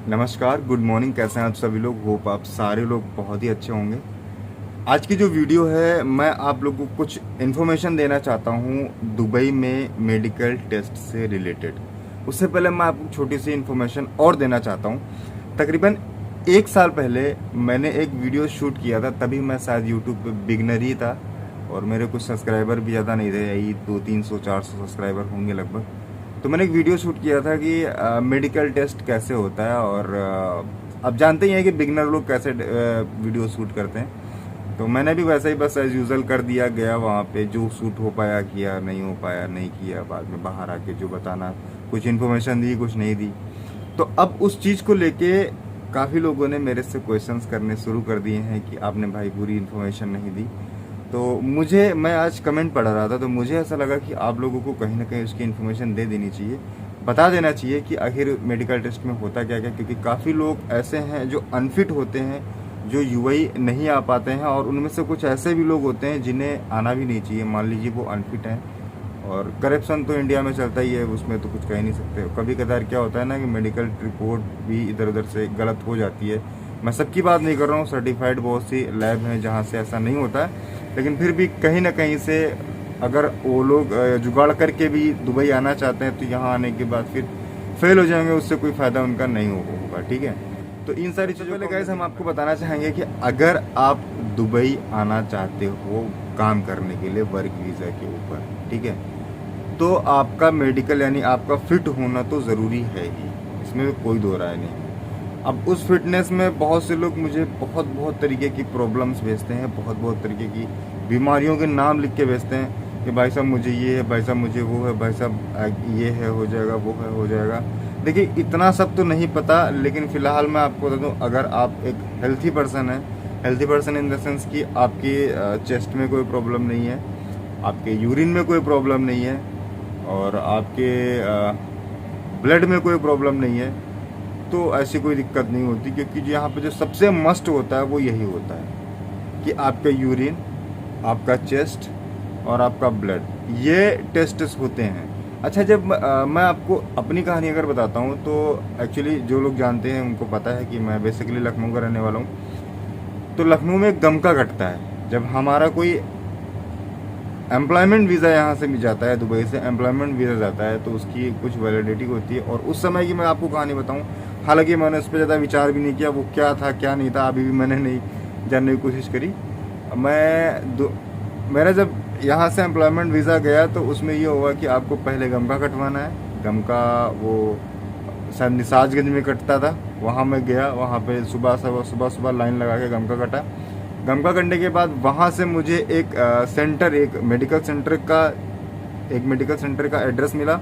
नमस्कार, good morning. कैसे हैं आप सभी लोग? होप आप सारे लोग बहुत ही अच्छे होंगे। आज की जो वीडियो है, मैं आप लोगों को कुछ इन्फॉर्मेशन देना चाहता हूँ दुबई में मेडिकल टेस्ट से रिलेटेड। उससे पहले मैं आपको छोटी सी इन्फॉर्मेशन और देना चाहता हूँ। तकरीबन 1 साल पहले मैंने एक वीडियो शूट किया था। तभी मैं शायद यूट्यूब पे बिगनर ही था और मेरे कुछ सब्सक्राइबर भी ज़्यादा नहीं थे, यही 200-300-400 सब्सक्राइबर होंगे लगभग। तो मैंने एक वीडियो शूट किया था कि मेडिकल टेस्ट कैसे होता है, और अब जानते ही हैं कि बिगनर लोग कैसे वीडियो शूट करते हैं। तो मैंने भी वैसा ही बस एज यूजल कर दिया, गया वहाँ पे, जो शूट हो पाया किया, नहीं हो पाया नहीं किया, बाद में बाहर आके जो बताना, कुछ इन्फॉर्मेशन दी कुछ नहीं दी। तो अब उस चीज़ को लेके काफ़ी लोगों ने मेरे से क्वेश्चंस करने शुरू कर दिए हैं कि आपने भाई पूरी इन्फॉर्मेशन नहीं दी। तो मैं आज कमेंट पढ़ रहा था, तो मुझे ऐसा लगा कि आप लोगों को कहीं ना कहीं उसकी इन्फॉर्मेशन दे देनी चाहिए, बता देना चाहिए कि आखिर मेडिकल टेस्ट में होता क्या क्या। क्योंकि काफ़ी लोग ऐसे हैं जो अनफिट होते हैं, जो यूआई नहीं आ पाते हैं, और उनमें से कुछ ऐसे भी लोग होते हैं जिन्हें आना भी नहीं चाहिए। मान लीजिए वो अनफिट हैं, और करप्शन तो इंडिया में चलता ही है, उसमें तो कुछ कह नहीं सकते। कभी कभार क्या होता है ना कि मेडिकल रिपोर्ट भी इधर उधर से गलत हो जाती है। मैं सबकी बात नहीं कर रहा हूँ, सर्टिफाइड बहुत सी लैब हैं जहाँ से ऐसा नहीं होता है, लेकिन फिर भी कहीं ना कहीं से अगर वो लोग जुगाड़ करके भी दुबई आना चाहते हैं, तो यहाँ आने के बाद फिर फेल हो जाएंगे, उससे कोई फ़ायदा उनका नहीं होगा। ठीक है, तो इन सारी चीज़ों के गाइस हम आपको बताना चाहेंगे कि अगर आप दुबई आना चाहते हो काम करने के लिए वर्क वीज़ा के ऊपर, ठीक है, तो आपका मेडिकल यानी आपका फिट होना तो ज़रूरी है ही, इसमें कोई दो राय नहीं। अब उस फिटनेस में बहुत से लोग मुझे बहुत तरीके की प्रॉब्लम्स भेजते हैं, बहुत तरीके की बीमारियों के नाम लिख के भेजते हैं कि भाई साहब मुझे ये है, भाई साहब मुझे वो है, भाई साहब ये है हो जाएगा, वो है हो जाएगा। देखिए, इतना सब तो नहीं पता, लेकिन फ़िलहाल मैं आपको बता दूँ, अगर आप एक हेल्थी पर्सन है, healthy person in the sense कि आपकी चेस्ट में कोई प्रॉब्लम नहीं है, आपके यूरिन में कोई प्रॉब्लम नहीं है, और आपके ब्लड में कोई प्रॉब्लम नहीं है, तो ऐसी कोई दिक्कत नहीं होती। क्योंकि जो यहाँ पे जो सबसे मस्ट होता है वो यही होता है कि आपका यूरिन, आपका चेस्ट और आपका ब्लड, ये टेस्ट होते हैं। अच्छा, जब मैं आपको अपनी कहानी अगर बताता हूँ, तो एक्चुअली जो लोग जानते हैं उनको पता है कि मैं बेसिकली लखनऊ का रहने वाला हूँ। तो लखनऊ में गमका कटता है। जब हमारा कोई एम्प्लॉयमेंट वीज़ा यहाँ से भी जाता है, दुबई से एम्प्लॉयमेंट वीज़ा जाता है, तो उसकी कुछ वैलिडिटी होती है। और उस समय की मैं आपको कहानी बताऊँ, हालांकि मैंने उस पर ज़्यादा विचार भी नहीं किया, वो क्या था क्या नहीं था, अभी भी मैंने नहीं जानने की कोशिश करी। मेरा जब यहाँ से एम्प्लॉयमेंट वीज़ा गया, तो उसमें ये हुआ कि आपको पहले गमका कटवाना है। गमका वो शायद निसाजगंज में कटता था, वहाँ मैं गया, वहाँ पे सुबह लाइन लगा के गमका कटा। गमका करने के बाद वहाँ से मुझे एक मेडिकल सेंटर का एड्रेस मिला,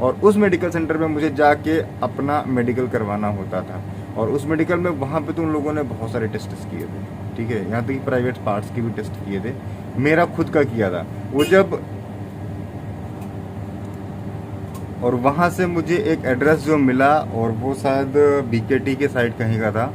और उस मेडिकल सेंटर में मुझे जाके अपना मेडिकल करवाना होता था। और उस मेडिकल में वहाँ पे तो उन लोगों ने बहुत सारे टेस्ट किए थे, ठीक है, यहाँ तक कि प्राइवेट पार्ट्स के भी टेस्ट किए थे। मेरा खुद का किया था वो जब, और वहाँ से मुझे एक एड्रेस जो मिला, और वो शायद बीकेटी के साइड कहीं का था,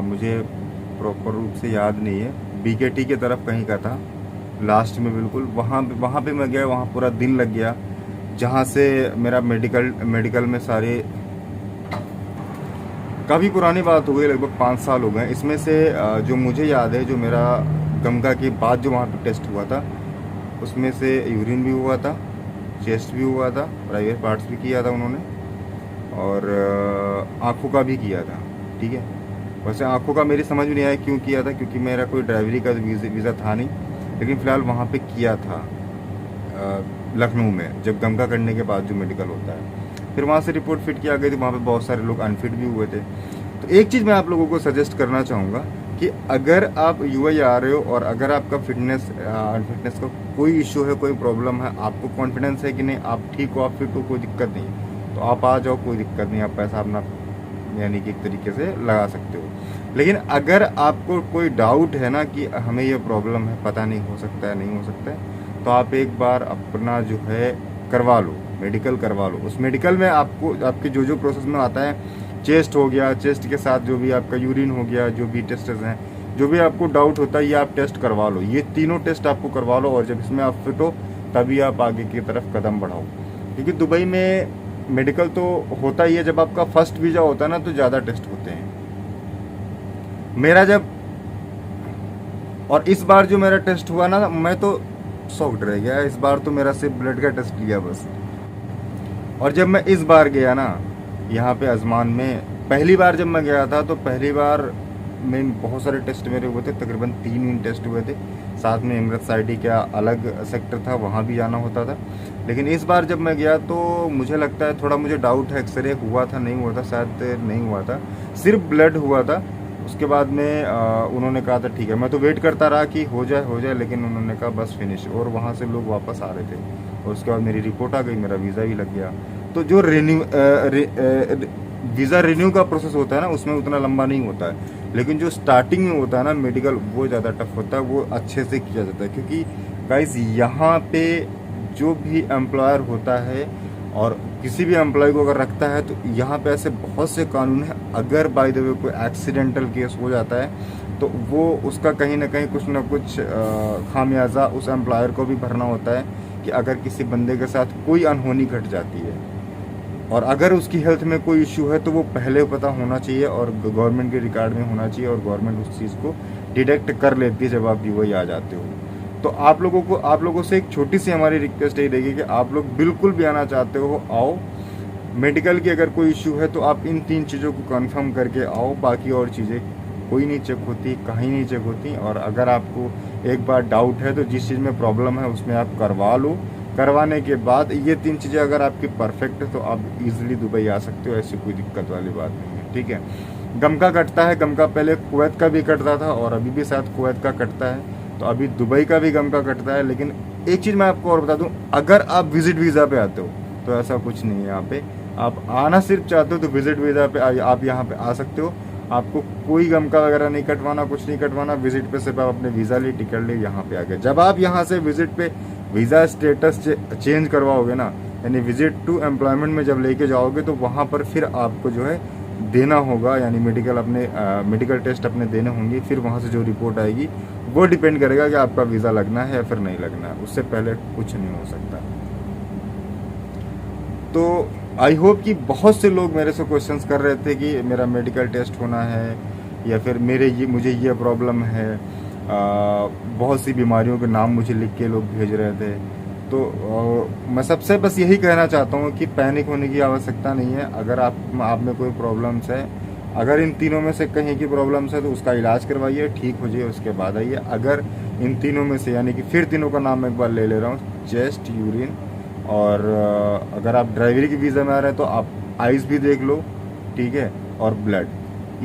मुझे प्रॉपर रूप से याद नहीं है, बीकेटी के तरफ कहीं का था, लास्ट में बिल्कुल। वहाँ पे मैं गया, वहाँ पूरा दिन लग गया, जहाँ से मेरा मेडिकल में सारे, काफ़ी पुरानी बात हो गई, लगभग 5 साल हो गए। इसमें से जो मुझे याद है, जो मेरा गमका के बाद जो वहाँ पे टेस्ट हुआ था, उसमें से यूरिन भी हुआ था, चेस्ट भी हुआ था, प्राइवेट पार्ट्स भी किया था उन्होंने, और आँखों का भी किया था। ठीक है, वैसे आँखों का मेरी समझ में नहीं आया क्यों किया था, क्योंकि मेरा कोई ड्राइवरी का वीज़ा था नहीं, लेकिन फ़िलहाल वहाँ पे किया था लखनऊ में, जब गमका करने के बाद जो मेडिकल होता है। फिर वहाँ से रिपोर्ट फिट किया गई थी, वहाँ पे बहुत सारे लोग अनफिट भी हुए थे। तो एक चीज़ मैं आप लोगों को सजेस्ट करना चाहूँगा कि अगर आप यूएई आ रहे हो, और अगर आपका फिटनेस का कोई इशू है, कोई प्रॉब्लम है, आपको कॉन्फिडेंस है कि नहीं आप ठीक हो, आप फिट हो, कोई दिक्कत नहीं, तो आप आ जाओ, कोई दिक्कत नहीं, आप पैसा अपना यानी कि एक तरीके से लगा सकते हो। लेकिन अगर आपको कोई डाउट है ना कि हमें ये प्रॉब्लम है, पता नहीं हो सकता है, नहीं हो सकता है, तो आप एक बार अपना जो है करवा लो, मेडिकल करवा लो। उस मेडिकल में आपको आपके जो प्रोसेस में आता है, चेस्ट हो गया, चेस्ट के साथ जो भी आपका यूरिन हो गया, जो भी टेस्ट हैं, जो भी आपको डाउट होता है, ये आप टेस्ट करवा लो, ये तीनों टेस्ट आपको करवा लो। और जब इसमें आप फिट हो, तभी आप आगे की तरफ कदम बढ़ाओ। क्योंकि दुबई में मेडिकल तो होता ही है, जब आपका फर्स्ट वीज़ा होता है ना तो ज़्यादा टेस्ट होते हैं। मेरा जब, और इस बार जो मेरा टेस्ट हुआ ना, मैं तो शॉक्ड रह गया। इस बार तो मेरा सिर्फ ब्लड का टेस्ट लिया बस। और जब मैं इस बार गया ना यहाँ पे अजमान में, पहली बार जब मैं गया था तो पहली बार में बहुत सारे टेस्ट मेरे हुए थे, तकरीबन 3 टेस्ट हुए थे। साथ में इमरत आईडी का अलग सेक्टर था, वहाँ भी जाना होता था। लेकिन इस बार जब मैं गया तो मुझे लगता है, थोड़ा मुझे डाउट है, एक्सरे हुआ था नहीं हुआ था, शायद नहीं हुआ था, सिर्फ ब्लड हुआ था। उसके बाद में उन्होंने कहा था ठीक है। मैं तो वेट करता रहा कि हो जाए, लेकिन उन्होंने कहा बस फिनिश। और वहाँ से लोग वापस आ रहे थे और उसके बाद मेरी रिपोर्ट आ गई, मेरा वीज़ा भी लग गया। तो जो वीज़ा रिन्यू का प्रोसेस होता है ना, उसमें उतना लंबा नहीं होता है। लेकिन जो स्टार्टिंग में होता है ना मेडिकल, वो ज़्यादा टफ होता है, वो अच्छे से किया जाता है। क्योंकि गाइस यहाँ पे जो भी एम्प्लॉयर होता है और किसी भी एम्प्लॉय को अगर रखता है, तो यहाँ पे ऐसे बहुत से कानून हैं। अगर बाय द वे कोई एक्सीडेंटल केस हो जाता है तो वो उसका कहीं ना कहीं कुछ ना कुछ खामियाजा उस एम्प्लॉयर को भी भरना होता है, कि अगर किसी बंदे के साथ कोई अनहोनी घट जाती है और अगर उसकी हेल्थ में कोई इशू है तो वो पहले पता होना चाहिए और गवर्नमेंट के रिकॉर्ड में होना चाहिए, और गवर्नमेंट उस चीज़ को डिटेक्ट कर लेती है जब आप यूएई आ जाते हो। तो आप लोगों से एक छोटी सी हमारी रिक्वेस्ट यही रहेगी कि आप लोग बिल्कुल भी आना चाहते हो आओ। मेडिकल की अगर कोई इशू है तो आप इन 3 चीज़ों को कंफर्म करके आओ। बाकी और चीज़ें कोई नहीं चेक होती, कहीं नहीं चेक होती। और अगर आपको एक बार डाउट है तो जिस चीज़ में प्रॉब्लम है उसमें आप करवा लो। करवाने के बाद ये 3 चीज़ें अगर आपकी परफेक्ट है तो आप इजीली दुबई आ सकते हो, ऐसी कोई दिक्कत वाली बात नहीं है, ठीक है। गम का कटता है, गम का पहले कुवैत का भी कटता था और अभी भी शायद कुवैत का कटता है, तो अभी दुबई का भी गम का कटता है। लेकिन एक चीज़ मैं आपको और बता दूं, अगर आप विजिट वीज़ा पे आते हो तो ऐसा कुछ नहीं है। यहाँ पे आप आना सिर्फ चाहते हो तो विजिट वीज़ा पे आप यहाँ पे आ सकते हो। आपको कोई गम का वगैरह नहीं कटवाना, कुछ नहीं कटवाना। विजिट पे सिर्फ आप अपने वीज़ा लिए, टिकट लिए यहाँ पे आ गए। जब आप यहाँ से विजिट पे वीज़ा स्टेटस चेंज करवाओगे ना, यानी विजिट टू एम्प्लॉयमेंट में जब लेके जाओगे, तो वहाँ पर फिर आपको जो है देना होगा, यानी मेडिकल टेस्ट अपने देने होंगे। फिर वहाँ से जो रिपोर्ट आएगी वो डिपेंड करेगा कि आपका वीज़ा लगना है या फिर नहीं लगना है। उससे पहले कुछ नहीं हो सकता। तो आई होप कि बहुत से लोग मेरे से क्वेश्चंस कर रहे थे कि मेरा मेडिकल टेस्ट होना है या फिर मुझे ये प्रॉब्लम है। बहुत सी बीमारियों के नाम मुझे लिख के लोग भेज रहे थे। तो मैं सबसे बस यही कहना चाहता हूँ कि पैनिक होने की आवश्यकता नहीं है। अगर आप में कोई प्रॉब्लम्स है, अगर इन तीनों में से कहीं की प्रॉब्लम्स है तो उसका इलाज करवाइए, ठीक हो जाइए, उसके बाद आइए। अगर इन तीनों में से, यानी कि फिर तीनों का नाम एक बार ले रहा हूँ, चेस्ट, यूरिन, और अगर आप ड्राइवरी की वीज़ा में आ रहे हैं तो आप आइज़ भी देख लो, ठीक है, और ब्लड।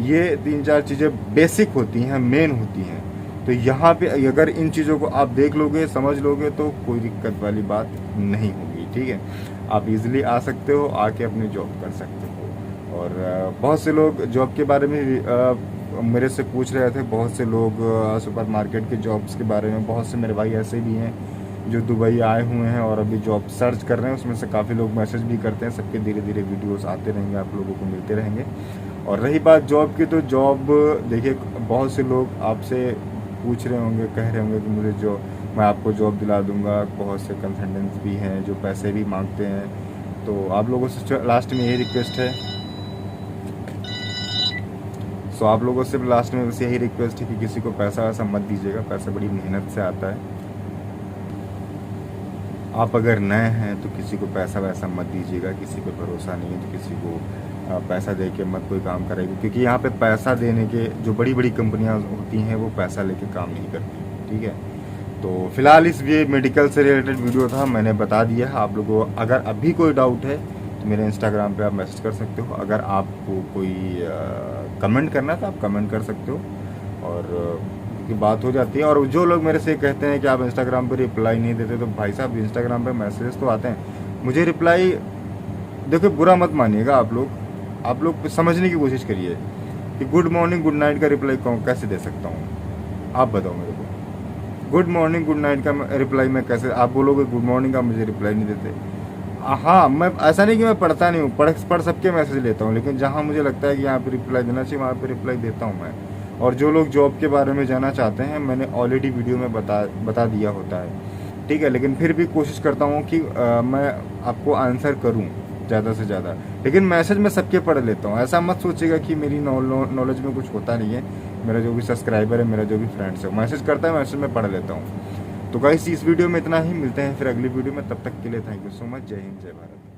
ये 3-4 चीज़ें बेसिक होती हैं, मेन होती हैं। तो यहाँ पे अगर इन चीज़ों को आप देख लोगे, समझ लोगे, तो कोई दिक्कत वाली बात नहीं होगी, ठीक है। आप इजीली आ सकते हो, आके अपनी जॉब कर सकते हो। और बहुत से लोग जॉब के बारे में मेरे से पूछ रहे थे, बहुत से लोग सुपर मार्केट के जॉब्स के बारे में। बहुत से मेरे भाई ऐसे भी हैं जो दुबई आए हुए हैं और अभी जॉब सर्च कर रहे हैं। उसमें से काफ़ी लोग मैसेज भी करते हैं। सबके धीरे धीरे वीडियोस आते रहेंगे, आप लोगों को मिलते रहेंगे। और रही बात जॉब की, तो जॉब देखिए, बहुत से लोग आपसे पूछ रहे होंगे, कह रहे होंगे कि मुझे मैं आपको जॉब दिला दूंगा। बहुत से कंसल्टेंट्स भी हैं जो पैसे भी मांगते हैं। तो आप लोगों से लास्ट में यही रिक्वेस्ट है, आप लोगों से लास्ट में बस यही रिक्वेस्ट है कि किसी को पैसा वैसा मत दीजिएगा। पैसा बड़ी मेहनत से आता है। आप अगर नए हैं तो किसी को पैसा वैसा मत दीजिएगा। किसी पे भरोसा नहीं है तो किसी को पैसा दे के मत कोई काम करेगा, क्योंकि यहाँ पे पैसा देने के जो बड़ी बड़ी कंपनियाँ होती हैं वो पैसा लेके काम नहीं करती, ठीक है। तो फिलहाल इस ये मेडिकल से रिलेटेड वीडियो था, मैंने बता दिया है। आप लोगों को अगर अभी कोई डाउट है तो मेरे इंस्टाग्राम पे आप मैसेज कर सकते हो। अगर आपको कोई कमेंट करना है तो आप कमेंट कर सकते हो, और की बात हो जाती है। और जो लोग मेरे से कहते हैं कि आप इंस्टाग्राम पर रिप्लाई नहीं देते, तो भाई साहब इंस्टाग्राम पे मैसेज तो आते हैं, मुझे रिप्लाई, देखो बुरा मत मानिएगा। आप लोग समझने की कोशिश करिए कि गुड मॉर्निंग गुड नाइट का रिप्लाई कैसे दे सकता हूँ, आप बताओ मेरे को। गुड मॉर्निंग गुड नाइट का रिप्लाई मैं कैसे, आप बोलोगे गुड मॉर्निंग, आप मुझे रिप्लाई नहीं देते। हाँ, मैं ऐसा नहीं कि मैं पढ़ता नहीं हूँ, पढ़ सबके मैसेज लेता हूँ, लेकिन जहाँ मुझे लगता है कि यहाँ पे रिप्लाई देना चाहिए वहाँ पे रिप्लाई देता हूँ मैं। और जो लोग जॉब के बारे में जानना चाहते हैं, मैंने ऑलरेडी वीडियो में बता दिया होता है, ठीक है। लेकिन फिर भी कोशिश करता हूँ कि मैं आपको आंसर करूँ ज़्यादा से ज़्यादा। लेकिन मैसेज मैं सबके पढ़ लेता हूँ, ऐसा मत सोचिएगा कि मेरी नॉलेज में कुछ होता नहीं है। मेरा जो भी सब्सक्राइबर है, मेरा जो भी फ्रेंड्स है, मैसेज करता है, मैसेज मैं पढ़ लेता हूँ। तो गाइस इस वीडियो में इतना ही, मिलते हैं फिर अगली वीडियो में, तब तक के लिए थैंक यू सो मच। जय हिंद, जय भारत।